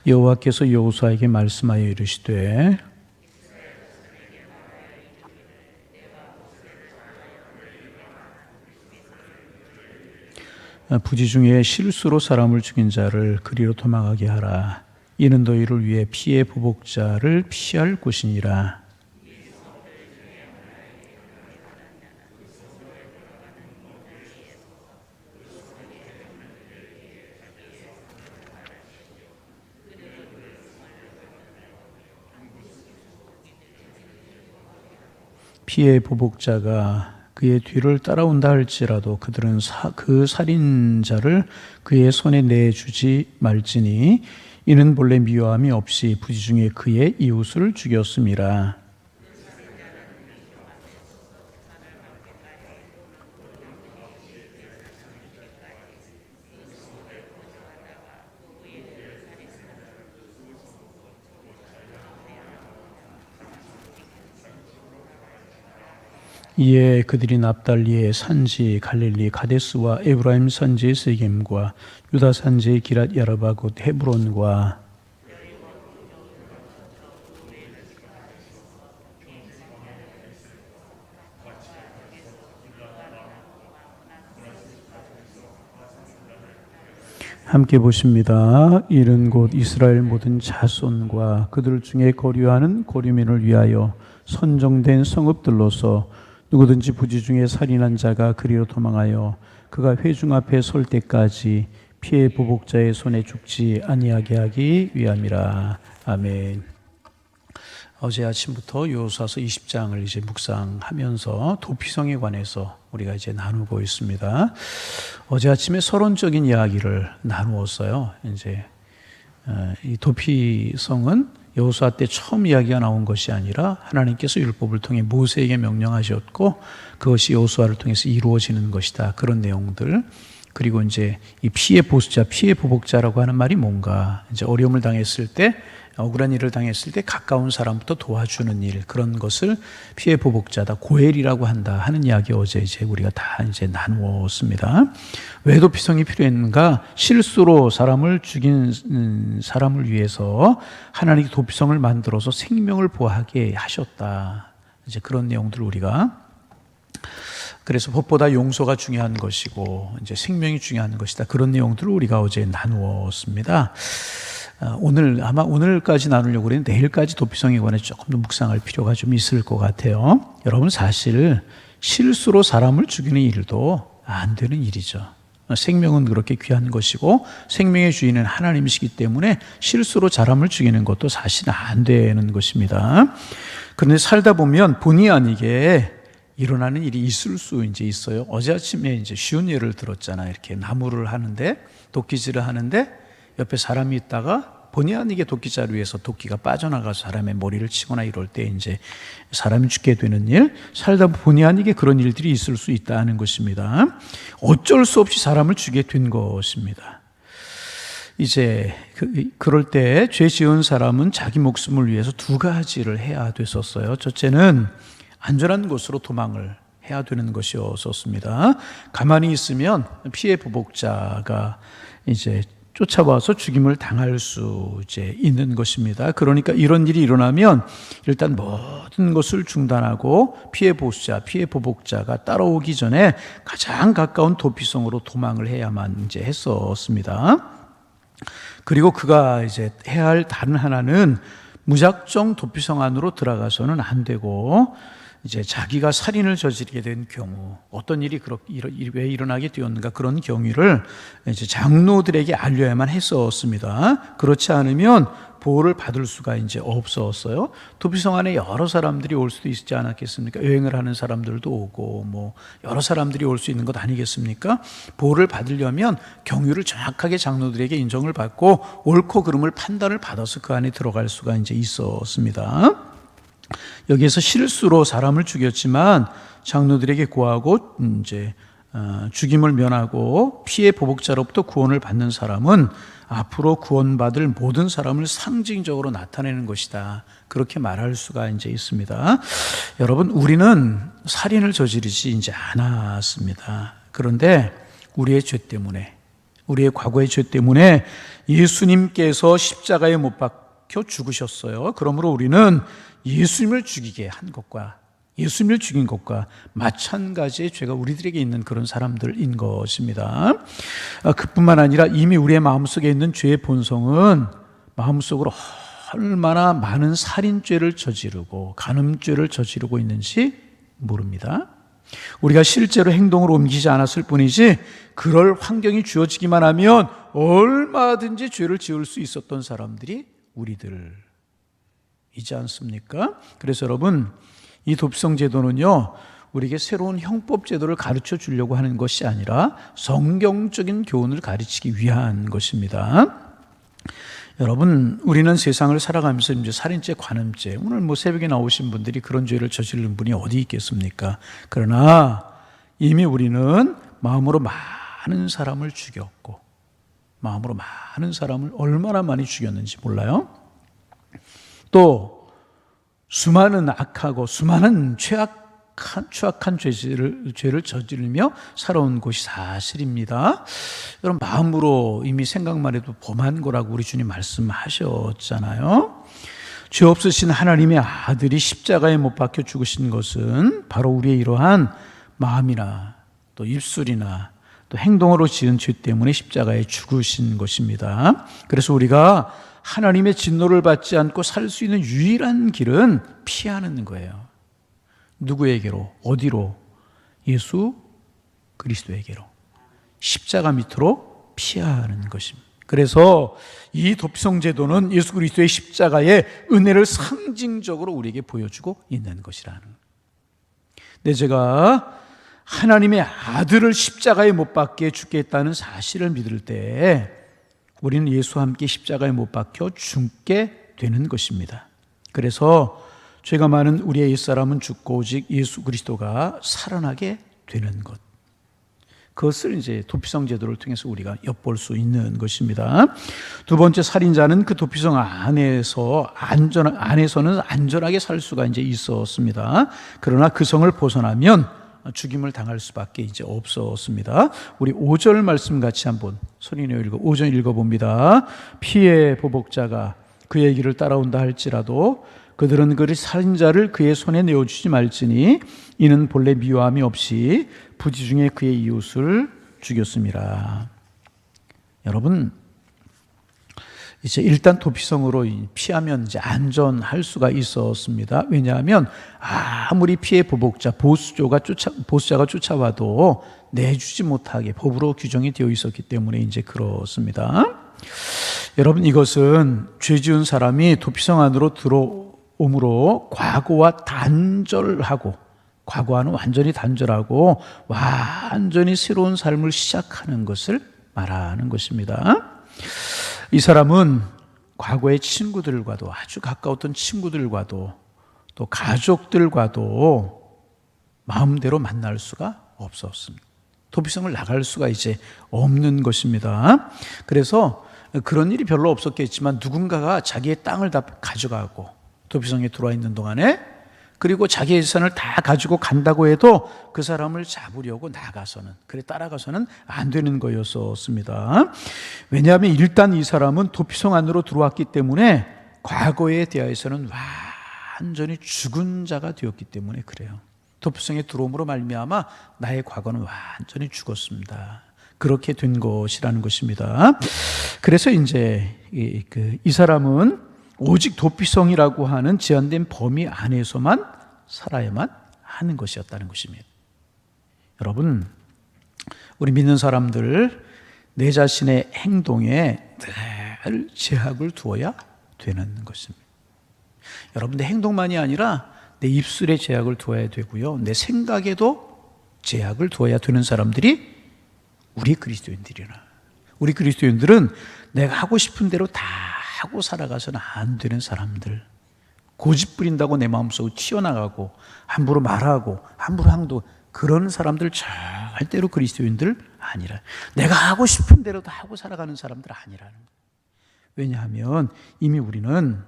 여호와께서 여호수아에게 말씀하여 이르시되 부지 중에 실수로 사람을 죽인 자를 그리로 도망하게 하라. 이는 너희를 위해 피의 보복자를 피할 곳이니라. 피의 보복자가 그의 뒤를 따라온다 할지라도 그들은 그 살인자를 그의 손에 내주지 말지니 이는 본래 미워함이 없이 부지 중에 그의 이웃을 죽였음이라. 이에 그들이 납달리의 산지 갈릴리 가데스와 에브라임 산지의 세겜과 유다 산지의 기랏 야르바 곧 헤브론과 함께 보십니다. 이는 곧 이스라엘 모든 자손과 그들 중에 거류하는 거류민을 위하여 선정된 성읍들로서 누구든지 부지 중에 살인한 자가 그리로 도망하여 그가 회중 앞에 설 때까지 피의 보복자의 손에 죽지 아니하게 하기 위함이라. 아멘. 어제 아침부터 여호수아서 20장을 이제 묵상하면서 도피성에 관해서 우리가 이제 나누고 있습니다. 어제 아침에 서론적인 이야기를 나누었어요. 이제 이 도피성은 여호수아 때 처음 이야기가 나온 것이 아니라 하나님께서 율법을 통해 모세에게 명령하셨고 그것이 여호수아를 통해서 이루어지는 것이다. 그런 내용들. 그리고 이제 이 피의 보수자, 피의 보복자라고 하는 말이 뭔가, 이제 어려움을 당했을 때, 억울한 일을 당했을 때 가까운 사람부터 도와주는 일, 그런 것을 피의 보복자다, 고엘이라고 한다 하는 이야기 어제 이제 우리가 다 이제 나누었습니다. 왜 도피성이 필요했는가? 실수로 사람을 죽인 사람을 위해서 하나님이 도피성을 만들어서 생명을 보호하게 하셨다. 이제 그런 내용들을 우리가, 그래서 법보다 용서가 중요한 것이고 이제 생명이 중요한 것이다. 그런 내용들을 우리가 어제 나누었습니다. 아마 오늘까지 나누려고 그랬는데 내일까지 도피성에 관해 조금 더 묵상할 필요가 좀 있을 것 같아요. 여러분, 사실 실수로 사람을 죽이는 일도 안 되는 일이죠. 생명은 그렇게 귀한 것이고 생명의 주인은 하나님이시기 때문에 실수로 사람을 죽이는 것도 사실 안 되는 것입니다. 그런데 살다 보면 본의 아니게 일어나는 일이 있을 수 이제 있어요. 어제 아침에 이제 쉬운 예를 들었잖아요. 이렇게 나무를 하는데, 도끼질을 하는데 옆에 사람이 있다가 본의 아니게 도끼자루에서 도끼가 빠져나가서 사람의 머리를 치거나 이럴 때 이제 사람이 죽게 되는 일, 살다 본의 아니게 그런 일들이 있을 수 있다는 것입니다. 어쩔 수 없이 사람을 죽게 된 것입니다. 이제 그럴 때 죄 지은 사람은 자기 목숨을 위해서 두 가지를 해야 됐었어요. 첫째는 안전한 곳으로 도망을 해야 되는 것이었습니다. 가만히 있으면 피해 보복자가 이제 쫓아와서 죽임을 당할 수 이제 있는 것입니다. 그러니까 이런 일이 일어나면 일단 모든 것을 중단하고 피해 보수자, 피해 보복자가 따라오기 전에 가장 가까운 도피성으로 도망을 해야만 이제 했었습니다. 그리고 그가 이제 해야 할 다른 하나는 무작정 도피성 안으로 들어가서는 안 되고, 이제 자기가 살인을 저지르게 된 경우, 어떤 일이 왜 일어나게 되었는가, 그런 경위를 이제 장로들에게 알려야만 했었습니다. 그렇지 않으면 보호를 받을 수가 이제 없었어요. 도피성 안에 여러 사람들이 올 수도 있지 않았겠습니까? 여행을 하는 사람들도 오고, 뭐 여러 사람들이 올 수 있는 것 아니겠습니까? 보호를 받으려면 경위를 정확하게 장로들에게 인정을 받고 옳고 그름을 판단을 받아서 그 안에 들어갈 수가 이제 있었습니다. 여기에서 실수로 사람을 죽였지만 장로들에게 고하고 이제 죽임을 면하고 피해 보복자로부터 구원을 받는 사람은 앞으로 구원받을 모든 사람을 상징적으로 나타내는 것이다. 그렇게 말할 수가 이제 있습니다. 여러분, 우리는 살인을 저지르지 이제 않았습니다. 그런데 우리의 죄 때문에 우리의 과거의 죄 때문에 예수님께서 십자가에 못 박혀 죽으셨어요. 그러므로 우리는 예수님을 죽이게 한 것과 예수님을 죽인 것과 마찬가지의 죄가 우리들에게 있는 그런 사람들인 것입니다. 그뿐만 아니라 이미 우리의 마음속에 있는 죄의 본성은 마음속으로 얼마나 많은 살인죄를 저지르고 간음죄를 저지르고 있는지 모릅니다. 우리가 실제로 행동으로 옮기지 않았을 뿐이지 그럴 환경이 주어지기만 하면 얼마든지 죄를 지을 수 있었던 사람들이 우리들이지 않습니까? 그래서 여러분, 이 도피성 제도는요, 우리에게 새로운 형법 제도를 가르쳐 주려고 하는 것이 아니라 성경적인 교훈을 가르치기 위한 것입니다. 여러분, 우리는 세상을 살아가면서 이제 살인죄, 간음죄, 오늘 뭐 새벽에 나오신 분들이 그런 죄를 저지른 분이 어디 있겠습니까? 그러나 이미 우리는 마음으로 많은 사람을 죽였고, 마음으로 많은 사람을 얼마나 많이 죽였는지 몰라요? 또 수많은 악하고 수많은 추악한 죄를 저지르며 살아온 것이 사실입니다. 여러분, 마음으로 이미 생각만 해도 범한 거라고 우리 주님 말씀하셨잖아요. 죄 없으신 하나님의 아들이 십자가에 못 박혀 죽으신 것은 바로 우리의 이러한 마음이나 또 입술이나 또 행동으로 지은 죄 때문에 십자가에 죽으신 것입니다. 그래서 우리가 하나님의 진노를 받지 않고 살 수 있는 유일한 길은 피하는 거예요. 누구에게로? 어디로? 예수 그리스도에게로. 십자가 밑으로 피하는 것입니다. 그래서 이 도피성 제도는 예수 그리스도의 십자가의 은혜를 상징적으로 우리에게 보여주고 있는 것이라는 거예요. 내 죄가 하나님의 아들을 십자가에 못 박게 죽게 했다는 사실을 믿을 때 우리는 예수와 함께 십자가에 못 박혀 죽게 되는 것입니다. 그래서 죄가 많은 우리의 옛사람은 죽고 오직 예수 그리스도가 살아나게 되는 것, 그것을 이제 도피성 제도를 통해서 우리가 엿볼 수 있는 것입니다. 두 번째, 살인자는 그 도피성 안에서는 안전하게 살 수가 이제 있었습니다. 그러나 그 성을 벗어나면 죽임을 당할 수밖에 이제 없었습니다. 우리 5절 말씀 같이 한번 소리내어 5절 읽어봅니다. 피의 보복자가 그의 길을 따라온다 할지라도 그들은 그 살인자를 그의 손에 내어주지 말지니 이는 본래 미워함이 없이 부지 중에 그의 이웃을 죽였음이라. 여러분, 이제 일단 도피성으로 피하면 이제 안전할 수가 있었습니다. 왜냐하면 아무리 피해 보복자, 보수자가 쫓아와도 내주지 못하게 법으로 규정이 되어 있었기 때문에 이제 그렇습니다. 여러분, 이것은 죄 지은 사람이 도피성 안으로 들어옴으로 과거와 단절하고, 과거와는 완전히 단절하고 완전히 새로운 삶을 시작하는 것을 말하는 것입니다. 이 사람은 과거의 친구들과도, 아주 가까웠던 친구들과도 또 가족들과도 마음대로 만날 수가 없었습니다. 도피성을 나갈 수가 이제 없는 것입니다. 그래서 그런 일이 별로 없었겠지만 누군가가 자기의 땅을 다 가져가고 도피성에 들어와 있는 동안에, 그리고 자기의 재산을 다 가지고 간다고 해도 그 사람을 잡으려고 따라가서는 안 되는 거였었습니다. 왜냐하면 일단 이 사람은 도피성 안으로 들어왔기 때문에 과거에 대하여서는 완전히 죽은 자가 되었기 때문에 그래요. 도피성에 들어옴으로 말미암아 나의 과거는 완전히 죽었습니다. 그렇게 된 것이라는 것입니다. 그래서 이제 이 사람은 오직 도피성이라고 하는 제한된 범위 안에서만 살아야만 하는 것이었다는 것입니다. 여러분, 우리 믿는 사람들 내 자신의 행동에 늘 제약을 두어야 되는 것입니다. 여러분, 내 행동만이 아니라 내 입술에 제약을 두어야 되고요, 내 생각에도 제약을 두어야 되는 사람들이 우리 그리스도인들이나, 우리 그리스도인들은 내가 하고 싶은 대로 다 하고 살아가서는 안 되는 사람들, 고집 부린다고 내 마음속으로 튀어나가고 함부로 말하고 함부로 행동, 그런 사람들 절대로 그리스도인들 아니라, 내가 하고 싶은 대로 다 하고 살아가는 사람들 아니라는 거예요. 왜냐하면 이미 우리는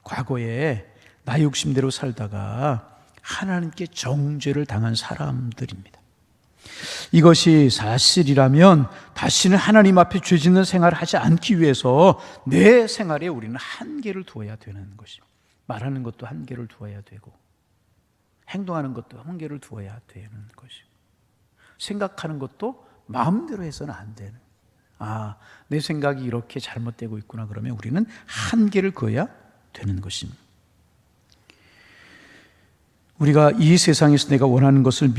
과거에 나 욕심대로 살다가 하나님께 정죄를 당한 사람들입니다. 이것이 사실이라면 다시는 하나님 앞에 죄 짓는 생활을 하지 않기 위해서 내 생활에 우리는 한계를 두어야 되는 것입니다. 말하는 것도 한계를 두어야 되고 행동하는 것도 한계를 두어야 되는 것입니다. 생각하는 것도 마음대로 해서는 안 되는, 내 생각이 이렇게 잘못되고 있구나, 그러면 우리는 한계를 그어야 되는 것입니다. 우리가 이 세상에서 내가 원하는 것을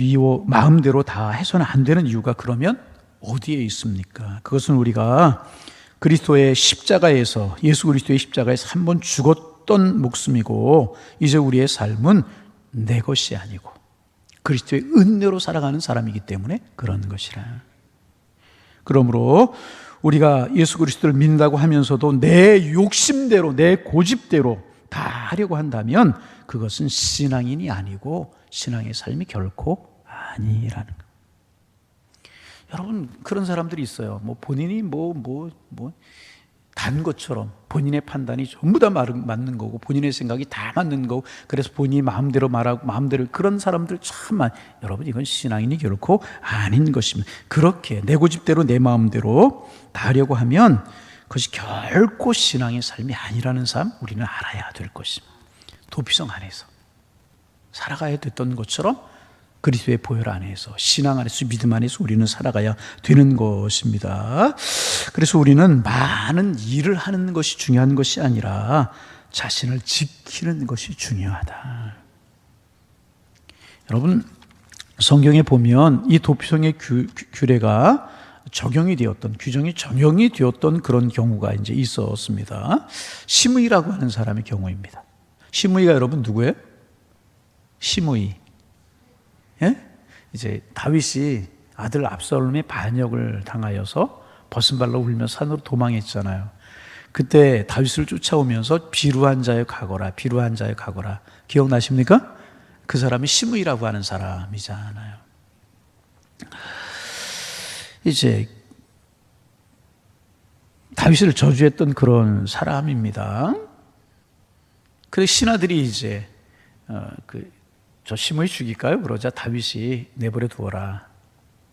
마음대로 다 해서는 안 되는 이유가 그러면 어디에 있습니까? 그것은 우리가 그리스도의 십자가에서, 예수 그리스도의 십자가에서 한 번 죽었던 목숨이고, 이제 우리의 삶은 내 것이 아니고 그리스도의 은혜로 살아가는 사람이기 때문에 그런 것이라. 그러므로 우리가 예수 그리스도를 믿는다고 하면서도 내 욕심대로, 내 고집대로 다 하려고 한다면 그것은 신앙인이 아니고 신앙의 삶이 결코 아니라는 것. 여러분, 그런 사람들이 있어요. 본인이 단 것처럼 본인의 판단이 전부 다 맞는 거고, 본인의 생각이 다 맞는 거고, 그래서 본인이 마음대로 말하고 마음대로, 그런 사람들 참 많아요. 여러분, 이건 신앙인이 결코 아닌 것입니다. 그렇게 내 고집대로 내 마음대로 다 하려고 하면 그것이 결코 신앙의 삶이 아니라는 삶 우리는 알아야 될 것입니다. 도피성 안에서 살아가야 됐던 것처럼 그리스도의 보혈 안에서, 신앙 안에서, 믿음 안에서 우리는 살아가야 되는 것입니다. 그래서 우리는 많은 일을 하는 것이 중요한 것이 아니라 자신을 지키는 것이 중요하다. 여러분, 성경에 보면 이 도피성의 규례가 규정이 적용이 되었던 그런 경우가 이제 있었습니다. 시므이라고 하는 사람의 경우입니다. 시므이가 여러분 누구예요? 시므이. 예? 이제 다윗이 아들 압살롬의 반역을 당하여서 벗은발로 울며 산으로 도망했잖아요. 그때 다윗을 쫓아오면서 비루한 자여 가거라, 비루한 자여 가거라. 기억나십니까? 그 사람이 시므이라고 하는 사람이잖아요. 이제 다윗을 저주했던 그런 사람입니다. 그래서 신하들이 이제 저 시므이 죽일까요? 그러자 다윗이 내버려 두어라.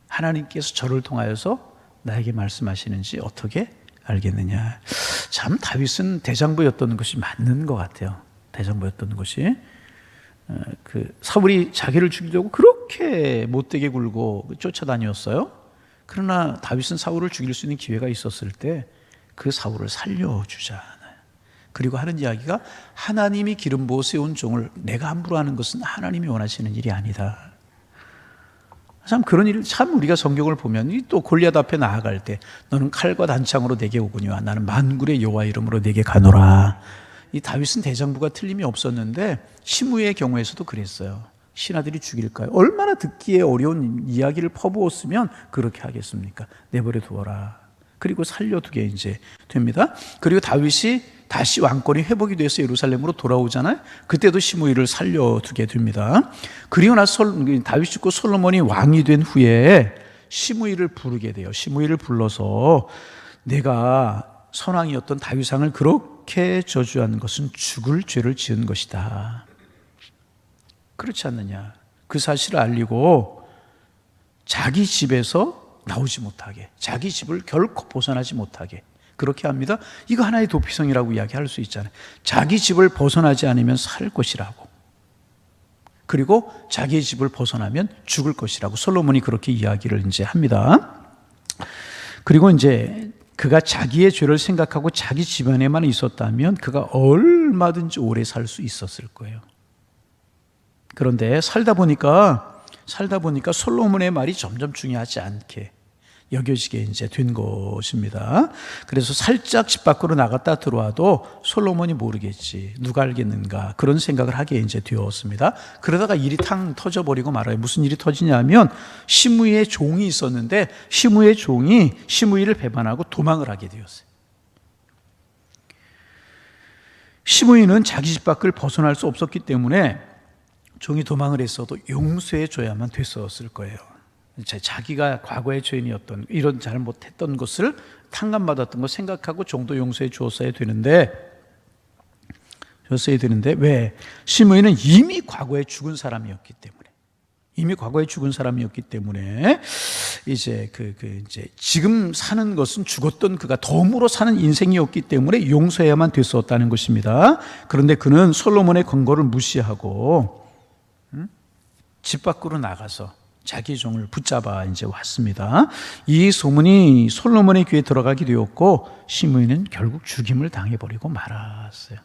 하나님께서 저를 통하여서 나에게 말씀하시는지 어떻게 알겠느냐. 참 다윗은 대장부였던 것이 맞는 것 같아요. 대장부였던 것이. 사울이 자기를 죽이려고 그렇게 못되게 굴고 쫓아다녔어요. 그러나 다윗은 사울을 죽일 수 있는 기회가 있었을 때 그 사울을 살려주잖아요. 그리고 하는 이야기가, 하나님이 기름 부어 세운 종을 내가 함부로 하는 것은 하나님이 원하시는 일이 아니다. 참 그런 일, 참 우리가 성경을 보면 또 골리앗 앞에 나아갈 때 너는 칼과 단창으로 내게 오거니와 나는 만군의 여호와 이름으로 내게 가노라. 이 다윗은 대장부가 틀림이 없었는데 시므이의 경우에서도 그랬어요. 신하들이 죽일까요? 얼마나 듣기에 어려운 이야기를 퍼부었으면 그렇게 하겠습니까? 내버려 두어라. 그리고 살려두게 이제 됩니다. 그리고 다윗이 다시 왕권이 회복이 돼서 예루살렘으로 돌아오잖아요. 그때도 시므이를 살려두게 됩니다. 그리고 나서 다윗 죽고 솔로몬이 왕이 된 후에 시므이를 부르게 돼요. 시므이를 불러서 내가 선왕이었던 다윗 왕을 그렇게 저주한 것은 죽을 죄를 지은 것이다. 그렇지 않느냐. 그 사실을 알리고 자기 집에서 나오지 못하게, 자기 집을 결코 벗어나지 못하게 그렇게 합니다. 이거 하나의 도피성이라고 이야기할 수 있잖아요. 자기 집을 벗어나지 않으면 살 것이라고, 그리고 자기의 집을 벗어나면 죽을 것이라고 솔로몬이 그렇게 이야기를 이제 합니다. 그리고 이제 그가 자기의 죄를 생각하고 자기 집안에만 있었다면 그가 얼마든지 오래 살 수 있었을 거예요. 그런데 살다 보니까 솔로몬의 말이 점점 중요하지 않게 여겨지게 이제 된 것입니다. 그래서 살짝 집 밖으로 나갔다 들어와도 솔로몬이 모르겠지, 누가 알겠는가, 그런 생각을 하게 이제 되었습니다. 그러다가 일이 탕 터져버리고 말아요. 무슨 일이 터지냐면 시므이의 종이 있었는데 시므이의 종이 시므이를 배반하고 도망을 하게 되었어요. 시므이는 자기 집 밖을 벗어날 수 없었기 때문에 종이 도망을 했어도 용서해 줘야만 됐었을 거예요. 자기가 과거의 죄인이었던, 이런 잘못했던 것을 탕감받았던 거 생각하고 종도 용서해 주었어야 되는데 왜? 시므이는 이미 과거에 죽은 사람이었기 때문에. 이미 과거에 죽은 사람이었기 때문에 이제 이제 지금 사는 것은 죽었던 그가 덤으로 사는 인생이었기 때문에 용서해야만 됐었다는 것입니다. 그런데 그는 솔로몬의 권고를 무시하고 집 밖으로 나가서 자기 종을 붙잡아 이제 왔습니다. 이 소문이 솔로몬의 귀에 들어가게 되었고 시므이는 결국 죽임을 당해버리고 말았어요.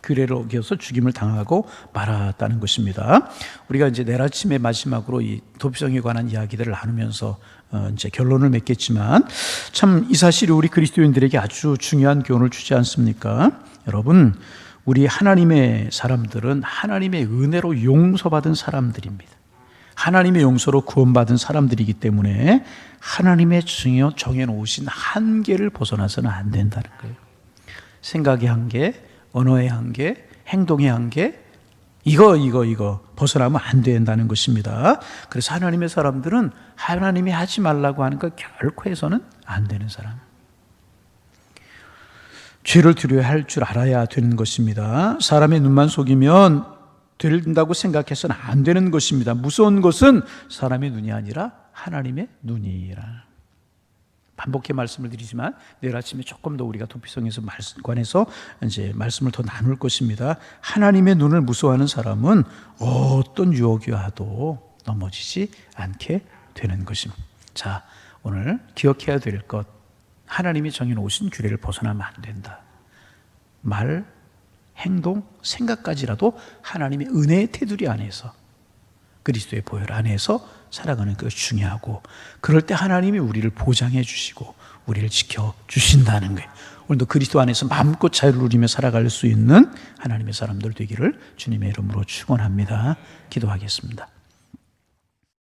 규례를 어겨서 죽임을 당하고 말았다는 것입니다. 우리가 이제 내일 아침에 마지막으로 이 도피성에 관한 이야기들을 나누면서 이제 결론을 맺겠지만 참 이 사실이 우리 그리스도인들에게 아주 중요한 교훈을 주지 않습니까? 여러분, 우리 하나님의 사람들은 하나님의 은혜로 용서받은 사람들입니다. 하나님의 용서로 구원받은 사람들이기 때문에 하나님의 정해놓으신 한계를 벗어나서는 안 된다는 거예요. 생각의 한계, 언어의 한계, 행동의 한계, 이거 벗어나면 안 된다는 것입니다. 그래서 하나님의 사람들은 하나님이 하지 말라고 하는 것 결코 해서는 안 되는 사람. 죄를 두려워야 할 줄 알아야 되는 것입니다. 사람의 눈만 속이면 된다고 생각해서는 안 되는 것입니다. 무서운 것은 사람의 눈이 아니라 하나님의 눈이라. 반복해 말씀을 드리지만 내일 아침에 조금 더 우리가 도피성에서 관해서 이제 말씀을 더 나눌 것입니다. 하나님의 눈을 무서워하는 사람은 어떤 유혹이 와도 넘어지지 않게 되는 것입니다. 자, 오늘 기억해야 될 것, 하나님이 정해놓으신 규례를 벗어나면 안 된다. 말, 행동, 생각까지라도 하나님의 은혜의 테두리 안에서, 그리스도의 보혈 안에서 살아가는 것이 중요하고, 그럴 때 하나님이 우리를 보장해 주시고 우리를 지켜주신다는 거예요. 오늘도 그리스도 안에서 마음껏 자유를 누리며 살아갈 수 있는 하나님의 사람들 되기를 주님의 이름으로 축원합니다. 기도하겠습니다.